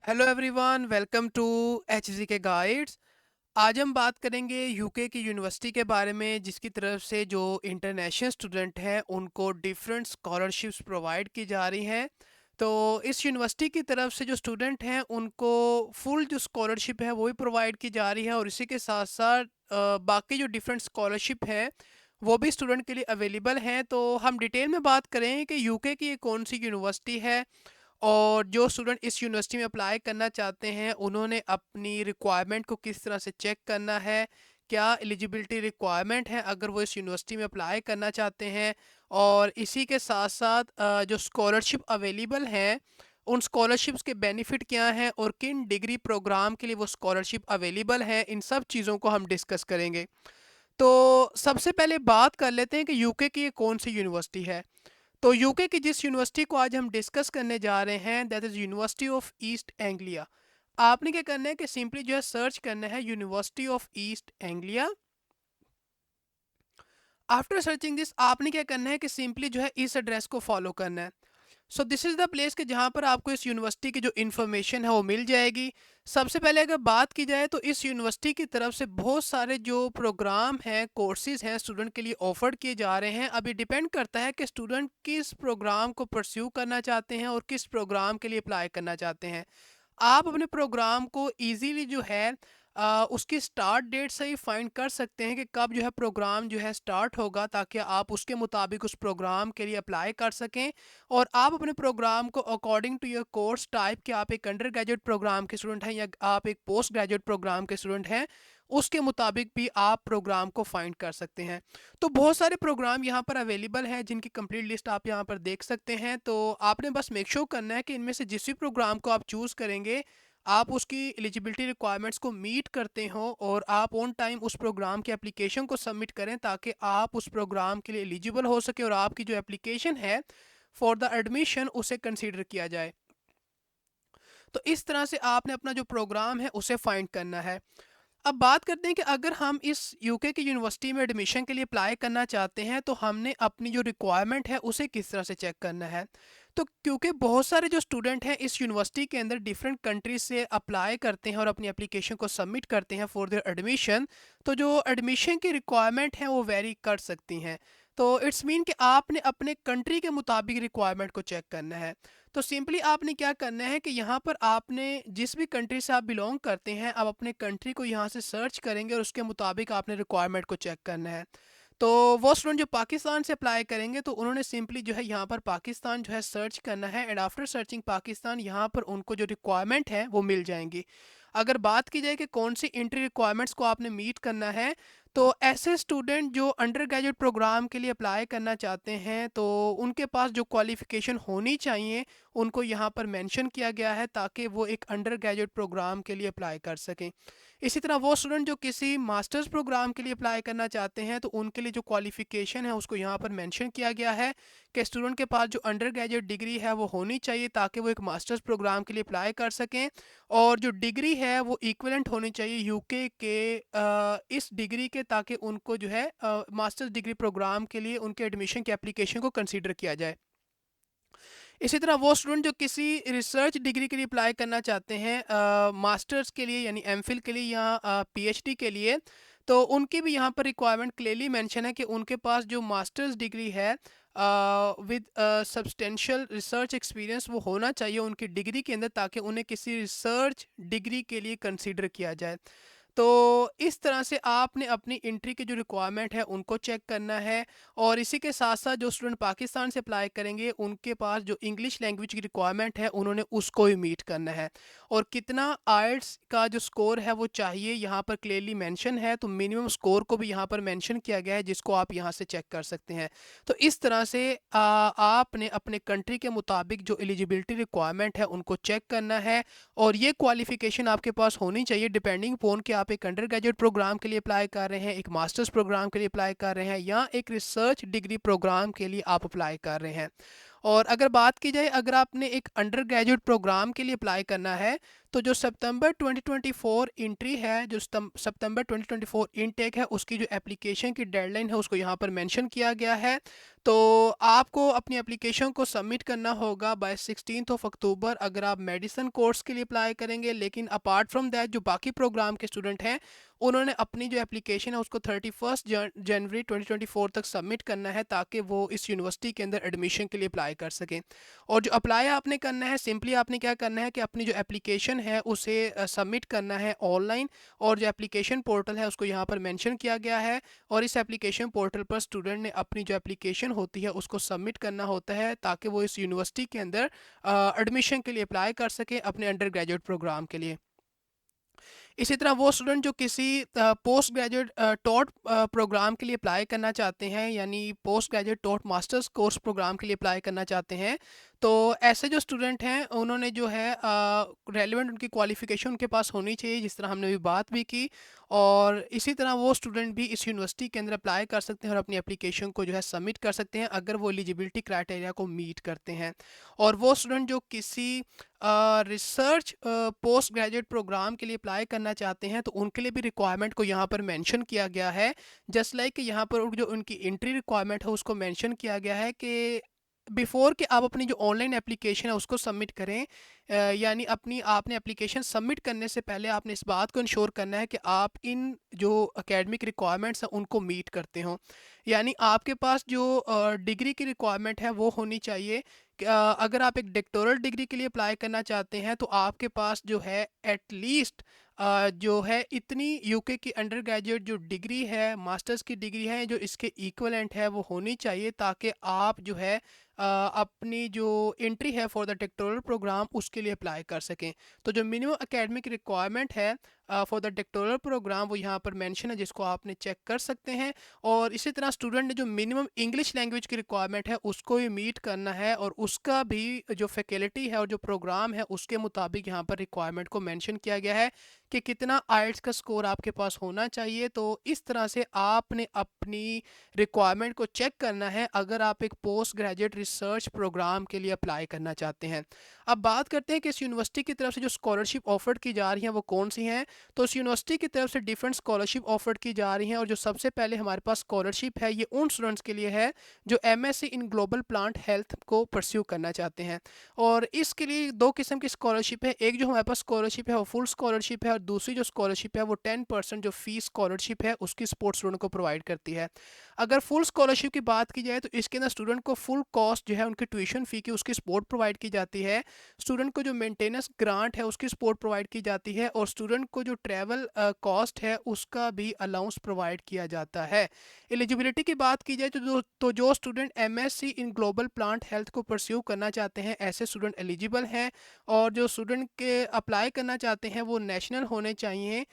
Hello everyone, welcome to H K guides. आज हम बात करेंगे यूके की यूनिवर्सिटी के बारे में, जिसकी तरफ से जो इंटरनेशनल स्टूडेंट हैं उनको डिफरेंट स्कॉलरशिप्स प्रोवाइड की जा रही हैं। तो इस यूनिवर्सिटी की तरफ से जो स्टूडेंट हैं उनको फुल जो स्कॉलरशिप है वो भी प्रोवाइड की जा रही है, और इसी के साथ साथ बाकी जो डिफरेंट स्कॉलरशिप है वो भी स्टूडेंट के लिए अवेलेबल हैं। तो हम डिटेल में बात करें कि यूके की ये कौन सी यूनिवर्सिटी है, और जो स्टूडेंट इस यूनिवर्सिटी में अप्लाई करना चाहते हैं उन्होंने अपनी रिक्वायरमेंट को किस तरह से चेक करना है, क्या एलिजिबिलिटी रिक्वायरमेंट है अगर वो इस यूनिवर्सिटी में अप्लाई करना चाहते हैं, और इसी के साथ साथ जो स्कॉलरशिप अवेलेबल हैं उन स्कॉलरशिप्स के बेनिफिट क्या हैं और किन डिग्री प्रोग्राम के लिए वो स्कॉलरशिप अवेलेबल है, इन सब चीज़ों को हम डिस्कस करेंगे। तो सबसे पहले बात कर लेते हैं कि यूके की ये कौन सी यूनिवर्सिटी है। तो यूके की जिस यूनिवर्सिटी को आज हम डिस्कस करने जा रहे हैं that is university of east Anglia. आपने क्या करना है कि सिंपली जो है सर्च करना है university of east Anglia. After searching this आपने क्या करना है कि सिंपली जो है इस एड्रेस को फॉलो करना है। So this is the place के जहाँ पर आपको इस यूनिवर्सिटी की जो इन्फॉर्मेशन है वो मिल जाएगी। सबसे पहले अगर बात की जाए तो इस यूनिवर्सिटी की तरफ से बहुत सारे जो प्रोग्राम हैं, कोर्सेज हैं स्टूडेंट के लिए ऑफर किए जा रहे हैं। अभी डिपेंड करता है कि स्टूडेंट किस प्रोग्राम को परस्यू करना चाहते हैं और किस प्रोग्राम के लिए अप्लाई करना चाहते हैं। आप अपने प्रोग्राम को इजीली जो है उसकी स्टार्ट डेट से ही फाइंड कर सकते हैं कि कब जो है प्रोग्राम जो है स्टार्ट होगा, ताकि आप उसके मुताबिक उस प्रोग्राम के लिए अप्लाई कर सकें। और आप अपने प्रोग्राम को according to your course type के, आप एक अंडर ग्रेजुएट प्रोग्राम के स्टूडेंट हैं या आप एक पोस्ट ग्रेजुएट प्रोग्राम के स्टूडेंट हैं, उसके मुताबिक भी आप प्रोग्राम को फाइंड कर सकते हैं। तो बहुत सारे प्रोग्राम यहाँ पर अवेलेबल हैं जिनकी कंप्लीट लिस्ट आप यहाँ पर देख सकते हैं। तो आपने बस मेक श्योर करना है कि इनमें से जिस भी प्रोग्राम को आप चूज़ करेंगे आप उसकी एलिजिबिलिटी रिक्वायरमेंट्स को मीट करते हो और आप ऑन टाइम उस प्रोग्राम के एप्लीकेशन को सबमिट करें, ताकि आप उस प्रोग्राम के लिए एलिजिबल हो सके और आपकी जो एप्लीकेशन है फॉर द एडमिशन उसे कंसीडर किया जाए। तो इस तरह से आपने अपना जो प्रोग्राम है उसे फाइंड करना है। अब बात करते हैं कि अगर हम इस यूके की यूनिवर्सिटी में एडमिशन के लिए अप्लाई करना चाहते हैं तो हमने अपनी जो रिक्वायरमेंट है उसे किस तरह से चेक करना है। तो क्योंकि बहुत सारे जो स्टूडेंट हैं इस यूनिवर्सिटी के अंदर डिफरेंट कंट्रीज से अप्लाई करते हैं और अपनी एप्लीकेशन को सबमिट करते हैं फॉर देयर एडमिशन, तो जो एडमिशन की रिक्वायरमेंट है वो वेरी कर सकती हैं। तो इट्स मीन कि आपने अपने कंट्री के मुताबिक रिक्वायरमेंट को चेक करना है। तो सिंपली आपने क्या करना है कि यहाँ पर आपने जिस भी कंट्री से आप बिलोंग करते हैं, आप अपने कंट्री को यहाँ से सर्च करेंगे और उसके मुताबिक आपने रिक्वायरमेंट को चेक करना है। तो वो स्टूडेंट जो पाकिस्तान से अप्लाई करेंगे तो उन्होंने सिंपली जो है यहाँ पर पाकिस्तान जो है सर्च करना है, एंड आफ्टर सर्चिंग पाकिस्तान यहाँ पर उनको जो रिक्वायरमेंट है वो मिल जाएंगी। अगर बात की जाए कि कौन सी एंट्री रिक्वायरमेंट्स को आपने मीट करना है, तो ऐसे स्टूडेंट जो अंडर ग्रेजुएट प्रोग्राम के लिए अप्लाई करना चाहते हैं तो उनके पास जो क्वालिफ़िकेशन होनी चाहिए उनको यहाँ पर मेंशन किया गया है, ताकि वो एक अंडर ग्रेजुएट प्रोग्राम के लिए अप्लाई कर सकें। इसी तरह वो स्टूडेंट जो किसी मास्टर्स प्रोग्राम के लिए अप्लाई करना चाहते हैं तो उनके लिए जो क्वालिफ़िकेशन है उसको यहाँ पर मेंशन किया गया है कि स्टूडेंट के पास जो अंडर ग्रेजुएट डिग्री है वो होनी चाहिए, ताकि वो एक मास्टर्स प्रोग्राम के लिए अप्लाई कर सकें। और जो डिग्री है वो इक्विवेलेंट होनी चाहिए यूके के इस डिग्री के, ताकि उनको जो है मास्टर्स डिग्री प्रोग्राम के लिए उनके एडमिशन की एप्लीकेशन को कंसीडर किया जाए। इसी तरह वो स्टूडेंट जो किसी रिसर्च डिग्री के लिए अप्लाई करना चाहते हैं मास्टर्स के लिए यानी एमफिल के लिए या पीएचडी के लिए, तो उनकी भी यहाँ पर रिक्वायरमेंट क्लियरली मेंशन है कि उनके पास जो मास्टर्स डिग्री है विद सब्सटेंशियल रिसर्च एक्सपीरियंस वो होना चाहिए उनकी डिग्री के अंदर, ताकि उन्हें किसी रिसर्च डिग्री के लिए कंसीडर किया जाए। तो इस तरह से आपने अपनी एंट्री की जो रिक्वायरमेंट है उनको चेक करना है। और इसी के साथ साथ जो स्टूडेंट पाकिस्तान से अप्लाई करेंगे उनके पास जो इंग्लिश लैंग्वेज की रिक्वायरमेंट है उन्होंने उसको ही मीट करना है। और कितना आइल्स का जो स्कोर है वो चाहिए यहाँ पर क्लियरली मेंशन है, तो मिनिमम स्कोर को भी यहाँ पर मेंशन किया गया है जिसको आप यहाँ से चेक कर सकते हैं। तो इस तरह से आपने अपने कंट्री के मुताबिक जो एलिजिबिलिटी रिक्वायरमेंट है उनको चेक करना है। और ये क्वालिफिकेशन आपके पास होनी चाहिए डिपेंडिंग पोन कि आप एक अंडर ग्रेजुएट प्रोग्राम के लिए अप्लाई कर रहे हैं, एक मास्टर्स प्रोग्राम के लिए अप्लाई कर रहे हैं, या एक रिसर्च डिग्री प्रोग्राम के लिए आप अप्लाई कर रहे हैं। और अगर बात की जाए अगर आपने एक अंडर ग्रेजुएट प्रोग्राम के लिए अप्लाई करना है, तो जो सितंबर 2024 एंट्री है, जो सितंबर 2024 इनटेक है, उसकी जो एप्लीकेशन की डेडलाइन है उसको यहाँ पर मेंशन किया गया है। तो आपको अपनी एप्लीकेशन को सबमिट करना होगा बाय 16 अक्टूबर अगर आप मेडिसिन कोर्स के लिए अप्लाई करेंगे। लेकिन अपार्ट फ्रॉम दैट जो बाकी प्रोग्राम के स्टूडेंट हैं उन्होंने अपनी जो एप्लीकेशन है उसको 31 जनवरी 2024 तक सबमिट करना है ताकि वो इस यूनिवर्सिटी के अंदर एडमिशन के लिए अप्लाई कर सकें। और जो अप्लाई आपने करना है सिंपली आपने क्या करना है कि अपनी जो एप्लीकेशन है उसे सबमिट करना है ऑनलाइन। और जो एप्लीकेशन पोर्टल है उसको यहाँ पर मेंशन किया गया है। और इस एप्लीकेशन पोर्टल पर स्टूडेंट ने अपनी जो एप्लीकेशन होती है उसको सबमिट करना होता है ताकि वो इस यूनिवर्सिटी के अंदर एडमिशन के लिए अप्लाई कर सके अपने अंडर ग्रेजुएट प्रोग्राम के लिए। इसी तरह वो स्टूडेंट जो किसी पोस्ट ग्रेजुएट टॉट प्रोग्राम के लिए अप्लाई करना चाहते हैं यानी postgraduate taught masters course programme के लिए अप्लाई करना चाहते हैं तो ऐसे जो स्टूडेंट हैं उन्होंने जो है रेलिवेंट उनकी क्वालिफ़िकेशन उनके पास होनी चाहिए जिस तरह हमने अभी बात भी की। और इसी तरह वो स्टूडेंट भी इस यूनिवर्सिटी के अंदर अप्लाई कर सकते हैं और अपनी एप्लीकेशन को जो है सबमिट कर सकते हैं अगर वो एलिजिबिलिटी क्राइटेरिया को मीट करते हैं। और वो स्टूडेंट जो किसी रिसर्च पोस्ट ग्रेजुएट प्रोग्राम के लिए अप्लाई करना चाहते हैं तो उनके लिए भी रिक्वायरमेंट को यहाँ पर मेंशन किया गया है। जस्ट लाइक यहाँ पर जो उनकी एंट्री रिक्वायरमेंट है उसको मेंशन किया गया है कि बिफोर कि आप अपनी जो ऑनलाइन एप्लीकेशन है उसको सबमिट करें यानी अपनी आपने एप्लीकेशन सबमिट करने से पहले आपने इस बात को इंश्योर करना है कि आप इन जो एकेडमिक रिक्वायरमेंट्स हैं उनको मीट करते हो। यानी आपके पास जो डिग्री की रिक्वायरमेंट है वो होनी चाहिए कि, अगर आप एक डॉक्टोरल डिग्री के लिए अप्लाई करना चाहते हैं तो आपके पास जो है एटलीस्ट जो है इतनी यूके की अंडर ग्रेजुएट जो डिग्री है मास्टर्स की डिग्री है जो इसके इक्वलेंट है वो होनी चाहिए ताकि आप जो है अपनी जो एंट्री है फॉर द डॉक्टोरल प्रोग्राम उसके लिए अप्लाई कर सकें। तो जो मिनिमम एकेडमिक रिक्वायरमेंट है फॉर द डॉक्टोरल प्रोग्राम वो यहाँ पर मेंशन है जिसको आपने चेक कर सकते हैं। और इसी तरह स्टूडेंट ने जो मिनिमम इंग्लिश लैंग्वेज की रिक्वायरमेंट है उसको भी मीट करना है और उसका भी जो फैकल्टी है और जो प्रोग्राम है उसके मुताबिक यहाँ पर रिक्वायरमेंट को मेंशन किया गया है कि कितना आइल्स का स्कोर आपके पास होना चाहिए। तो इस तरह से आपने अपनी रिक्वायरमेंट को चेक करना है अगर आप एक पोस्ट ग्रेजुएट रिसर्च प्रोग्राम के लिए अप्लाई करना चाहते हैं। अब बात करते हैं कि इस यूनिवर्सिटी की तरफ से जो स्कॉलरशिप ऑफर की जा रही हैं वो कौन सी हैं। तो इस यूनिवर्सिटी की तरफ से डिफरेंट स्कॉलरशिप ऑफर की जा रही हैं और जो सबसे पहले हमारे पास स्कॉलरशिप है ये उन स्टूडेंट्स के लिए है जो MSc in global plant health को परस्यू करना चाहते हैं। और इसके लिए दो किस्म की स्कॉलरशिप है, एक जो हमारे पास स्कॉलरशिप है वो फुल स्कॉलरशिप है और दूसरी जो स्कॉलरशिप है वो 10% जो फीस स्कॉलरशिप है उसकी स्पोर्ट्स स्टूडेंट को प्रोवाइड करती है। अगर फुल स्कॉलरशिप की बात की जाए तो इसके अंदर स्टूडेंट को फुल कॉस्ट जो है उनकी ट्यूशन फ़ी की उसकी सपोर्ट प्रोवाइड की जाती है। स्टूडेंट को जो मेंटेनेंस ग्रांट है उसकी सपोर्ट प्रोवाइड की जाती है और स्टूडेंट को जो ट्रैवल कॉस्ट है उसका भी अलाउंस प्रोवाइड किया जाता है। एलिजिबिलिटी की बात की जाए तो जो student MSc in global plant health को परस्यू करना चाहते हैं ऐसे स्टूडेंट एलिजिबल हैं। और जो स्टूडेंट के अप्लाई करना चाहते हैं वो नेशनल होने चाहिए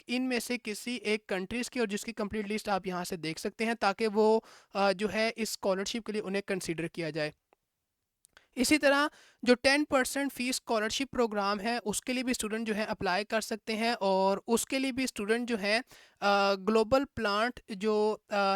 इनमें से किसी एक कंट्रीज़ की और जिसकी कंप्लीट लिस्ट आप यहाँ से देख सकते हैं ताकि वो जो है इस स्कॉलरशिप के लिए उन्हें कंसीडर किया जाए। इसी तरह जो 10% फीस स्कॉलरशिप प्रोग्राम है उसके लिए भी स्टूडेंट जो है अप्लाई कर सकते हैं और उसके लिए भी स्टूडेंट जो है ग्लोबल प्लांट जो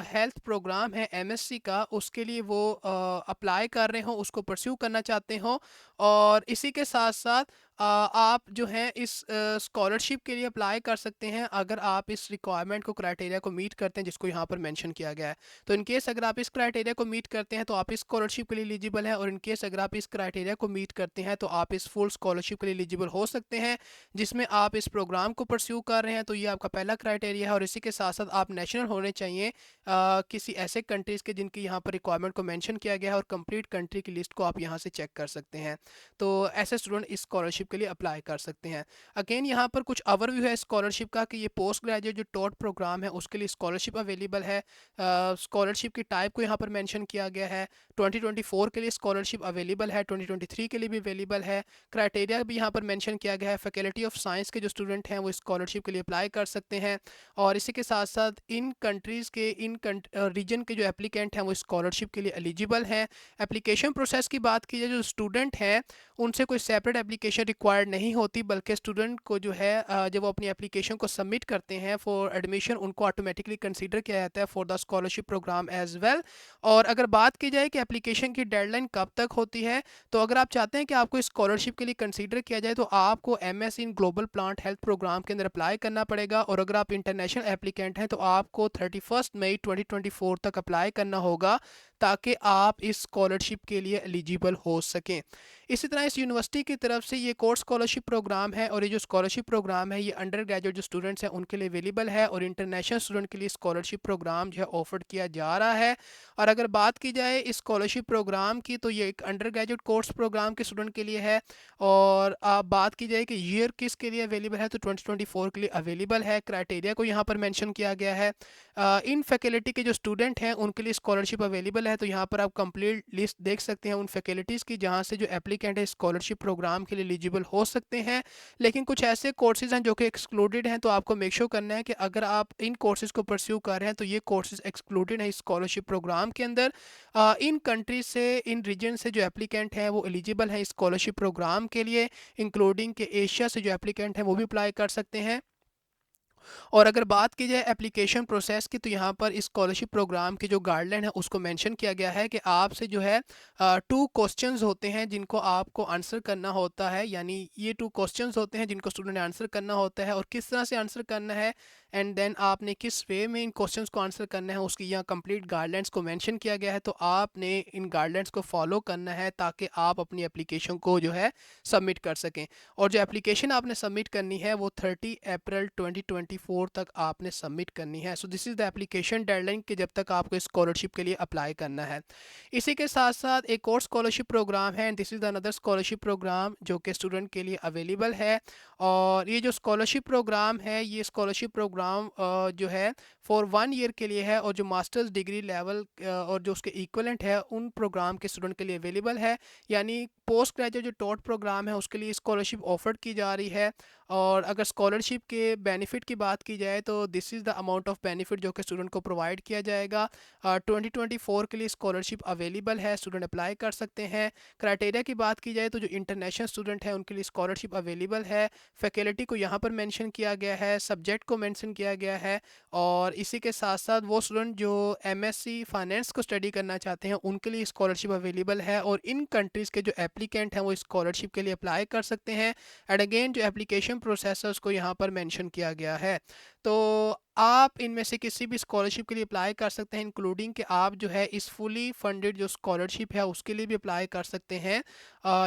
हेल्थ प्रोग्राम है एमएससी का उसके लिए वो अप्लाई कर रहे हो उसको परस्यू करना चाहते हो। और इसी के साथ साथ आप जो है इस स्कॉलरशिप के लिए अप्लाई कर सकते हैं अगर आप इस रिक्वायरमेंट को क्राइटेरिया को मीट करते हैं जिसको यहाँ पर मेंशन किया गया है। तो इन केस अगर आप इस क्राइटेरिया को मीट करते हैं तो आप इस स्कॉलरशिप के लिए एलिजिबल हैं और इन केस अगर आप इस क्राइटेरिया को मीट करते हैं तो आप इस फुल स्कॉलरशिप के लिए एलिजिबल हो सकते हैं जिसमें आप इस प्रोग्राम को परस्यू कर रहे हैं। तो ये आपका पहला क्राइटेरिया है और इसी के साथ साथ आप नेशनल होने चाहिए किसी ऐसे कंट्रीज़ के जिनकी यहाँ पर रिक्वायरमेंट को मेंशन किया गया है और कंप्लीट कंट्री की लिस्ट को आप यहाँ से चेक कर सकते हैं। तो ऐसे स्टूडेंट इस स्कॉलरशिप के लिए अप्लाई कर सकते हैं। अगेन यहाँ पर कुछ ओवरव्यू है स्कॉलरशिप का कि ये पोस्ट ग्रेजुएट जो टॉट प्रोग्राम है उसके लिए स्कॉलरशिप अवेलेबल है। स्कॉलरशिप की टाइप को यहाँ पर मेंशन किया गया है। 2024 के लिए स्कॉलरशिप अवेलेबल है, 2023 के लिए भी अवेलेबल है। क्राइटेरिया भी यहाँ पर मेंशन किया गया है। फैकल्टी ऑफ साइंस के जो स्टूडेंट हैं वो स्कॉलरशिप के लिए अप्लाई कर सकते हैं। और इसी के साथ साथ इन कंट्रीज़ के रीजन के जो एप्लीकेंट हैं वो स्कॉलरशिप के लिए एलिजिबल हैं। एप्लीकेशन प्रोसेस की बात की जाए जो स्टूडेंट हैं उनसे कोई सेपरेट एप्लीकेशन रिक्वायर्ड नहीं होती बल्कि स्टूडेंट को जो है जब वो अपनी एप्लीकेशन को सबमिट करते हैं फॉर एडमिशन उनको ऑटोमेटिकली कंसीडर किया जाता है for the scholarship programme as well. और अगर बात की जाए कि एप्लीकेशन की डेडलाइन कब तक होती है तो अगर आप चाहते हैं कि आपको स्कॉलरशिप के लिए कंसीडर किया जाए तो आपको MS in global plant health programme के अंदर अप्लाई करना पड़ेगा। और अगर आप इंटरनेशनल एप्लीकेंट हैं तो आपको 31 मई 2024 तक अप्लाई करना होगा ताकि आप इस स्कॉलरशिप के लिए एलिजिबल हो सकें। इसी तरह इस यूनिवर्सिटी की तरफ से ये कोर्स स्कॉलरशिप प्रोग्राम है, और ये जो स्कॉलरशिप प्रोग्राम है ये अंडर ग्रेजुएट जो स्टूडेंट्स हैं उनके लिए अवेलेबल है, और इंटरनेशनल स्टूडेंट के लिए स्कॉलरशिप प्रोग्राम जो है ऑफर किया जा रहा है। और अगर बात की जाए इस स्कॉलरशिप प्रोग्राम की, तो ये एक अंडर ग्रेजुएट कोर्स प्रोग्राम के स्टूडेंट के लिए है। और आप बात की जाए कि ईयर किसके लिए अवेलेबल है, तो 2024 के लिए अवेलेबल है। क्राइटेरिया को यहाँ पर मेंशन किया गया है। इन फैकल्टी के जो स्टूडेंट हैं उनके लिए स्कॉलरशिप अवेलेबल है। तो यहाँ पर आप कंप्लीट लिस्ट देख सकते हैं उन फैकल्टीज़ की जहाँ से जो एप्लीकेंट है स्कॉलरशिप प्रोग्राम के लिए एलिजिबल हो सकते हैं। लेकिन कुछ ऐसे कोर्सेज हैं जो कि एक्सक्लूडेड हैं, तो आपको मेक श्योर करना है कि अगर आप इन कोर्सेज को परस्यू कर रहे हैं तो ये कोर्सेज एक्सक्लूडेड है स्कॉलरशिप प्रोग्राम के अंदर। इन कंट्रीज से, इन रीजन से जो एप्लीकेंट हैं वो एलिजिबल हैं स्कॉलरशिप प्रोग्राम के लिए, इंक्लूडिंग के एशिया से जो एप्लीकेंट हैं वो भी अप्लाई कर सकते हैं। और अगर बात की जाए एप्लीकेशन प्रोसेस की, तो यहाँ पर इस स्कॉलरशिप प्रोग्राम की जो गाइडलाइन है उसको मेंशन किया गया है कि आपसे जो है 2 क्वेश्चंस होते हैं जिनको आपको आंसर करना होता है। यानी ये 2 क्वेश्चंस होते हैं जिनको स्टूडेंट ने आंसर करना होता है, और किस तरह से आंसर करना है एंड देन आपने किस वे में इन क्वेश्चंस को आंसर करना है उसकी यहाँ कंप्लीट गाइडलाइंस को मेंशन किया गया है। तो आपने इन गाइडलाइंस को फॉलो करना है ताकि आप अपनी एप्लीकेशन को जो है सबमिट कर सकें। और जो एप्लीकेशन आपने सबमिट करनी है वो 30 अप्रैल 2024 तक आपने सबमिट करनी है। So this is the application deadline कि जब तक आपको स्कॉलरशिप के लिए अप्लाई करना है। इसी के साथ साथ एक और स्कॉलरशिप प्रोग्राम है, this is another scholarship programme जो कि स्टूडेंट के लिए अवेलेबल है। और ये जो स्कॉलरशिप प्रोग्राम है, ये स्कॉलरशिप प्रोग्राम जो है फॉर 1 ईयर के लिए है, और जो मास्टर्स डिग्री लेवल और जो उसके इक्वलेंट है उन प्रोग्राम के स्टूडेंट के लिए अवेलेबल है। यानी पोस्ट ग्रेजुएट जो टॉट प्रोग्राम है उसके लिए स्कॉलरशिप ऑफर की जा रही है। और अगर स्कॉलरशिप के बेनिफिट की बात की जाए तो this is the amount of benefit जो कि स्टूडेंट को प्रोवाइड किया जाएगा। 2024 के लिए स्कॉलरशिप अवेलेबल है, स्टूडेंट अप्लाई कर सकते हैं। क्राइटेरिया की बात की जाए तो जो इंटरनेशनल स्टूडेंट है उनके लिए स्कॉलरशिप अवेलेबल है। फैकल्टी को यहाँ पर मेंशन किया गया है, सब्जेक्ट को मेंशन किया गया है। और इसी के साथ साथ वो स्टूडेंट जो एमएससी फाइनेंस को स्टडी करना चाहते हैं उनके लिए स्कॉलरशिप अवेलेबल है, और इन कंट्रीज़ के जो एप्लीकेंट हैं वो स्कॉलरशिप के लिए अप्लाई कर सकते हैं। एंड अगेन जो एप्लीकेशन प्रोसेस है उसको यहाँ पर मेंशन किया गया है। तो आप इनमें से किसी भी स्कॉलरशिप के लिए अप्लाई कर सकते हैं, इंक्लूडिंग कि आप जो है इस फुली फंडेड जो स्कॉलरशिप है उसके लिए भी अप्लाई कर सकते हैं,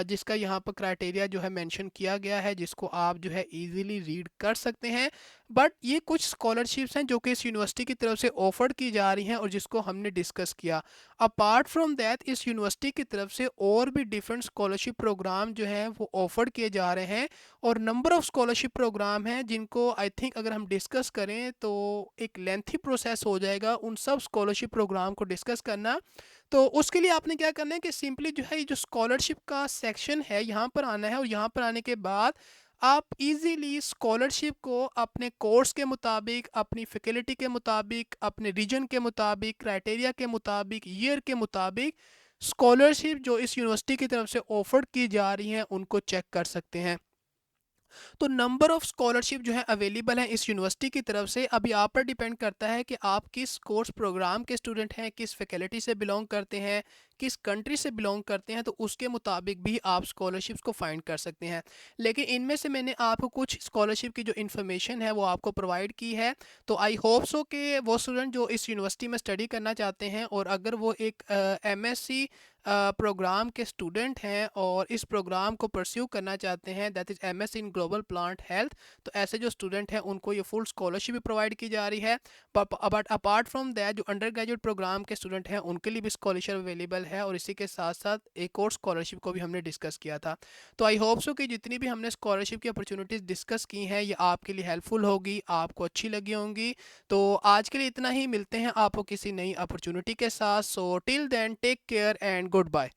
जिसका यहाँ पर क्राइटेरिया जो है मेंशन किया गया है, जिसको आप जो है इजीली रीड कर सकते हैं। बट ये कुछ स्कॉलरशिप्स हैं जो कि इस यूनिवर्सिटी की तरफ से ऑफर की जा रही हैं और जिसको हमने डिस्कस किया। अपार्ट फ्रॉम दैट इस यूनिवर्सिटी की तरफ से और भी डिफरेंट स्कॉलरशिप प्रोग्राम जो हैं वो ऑफर किए जा रहे हैं, और नंबर ऑफ स्कॉलरशिप प्रोग्राम हैं जिनको आई थिंक अगर हम डिस्कस करें तो एक लेंथी प्रोसेस हो जाएगा उन सब स्कॉलरशिप प्रोग्राम को डिस्कस करना। तो उसके लिए आपने क्या करना है कि सिंपली जो है ये जो स्कॉलरशिप का सेक्शन है यहाँ पर आना है, और यहाँ पर आने के बाद आप इजीली स्कॉलरशिप को अपने कोर्स के मुताबिक, अपनी फैकल्टी के मुताबिक, अपने रीजन के मुताबिक, क्राइटेरिया के मुताबिक, ईयर के मुताबिक स्कॉलरशिप जो इस यूनिवर्सिटी की तरफ से ऑफर की जा रही हैं उनको चेक कर सकते हैं। तो नंबर ऑफ स्कॉलरशिप जो है अवेलेबल है इस यूनिवर्सिटी की तरफ से। अभी आप पर डिपेंड करता है कि आप किस कोर्स प्रोग्राम के स्टूडेंट हैं, किस फैकल्टी से बिलोंग करते हैं, किस कंट्री से बिलोंग करते हैं, तो उसके मुताबिक भी आप स्कॉलरशिप्स को फाइंड कर सकते हैं। लेकिन इनमें से मैंने आपको कुछ स्कॉलरशिप की जो इन्फॉर्मेशन है वो आपको प्रोवाइड की है। तो आई होप सो कि वो स्टूडेंट जो इस यूनिवर्सिटी में स्टडी करना चाहते हैं और अगर वो एक एमएससी प्रोग्राम के स्टूडेंट हैं और इस प्रोग्राम को परस्यू करना चाहते हैं, that is MSc in global plant health, तो ऐसे जो स्टूडेंट हैं उनको ये फुल स्कॉलरशिप भी प्रोवाइड की जा रही है। बट अपार्ट फ्रॉम दैट जो अंडर ग्रेजुएट प्रोग्राम के स्टूडेंट हैं उनके लिए भी स्कॉलरशिप अवेलेबल है, और इसी के साथ साथ एक और स्कॉलरशिप को भी हमने डिस्कस किया था। तो आई होप सो कि जितनी भी हमने स्कॉलरशिप की अपॉर्चुनिटीज़ डिस्कस की हैं ये आपके लिए हेल्पफुल होगी, आपको अच्छी लगी होंगी। तो आज के लिए इतना ही, मिलते हैं आपको किसी नई अपॉर्चुनिटी के साथ। So till then take care and good bye.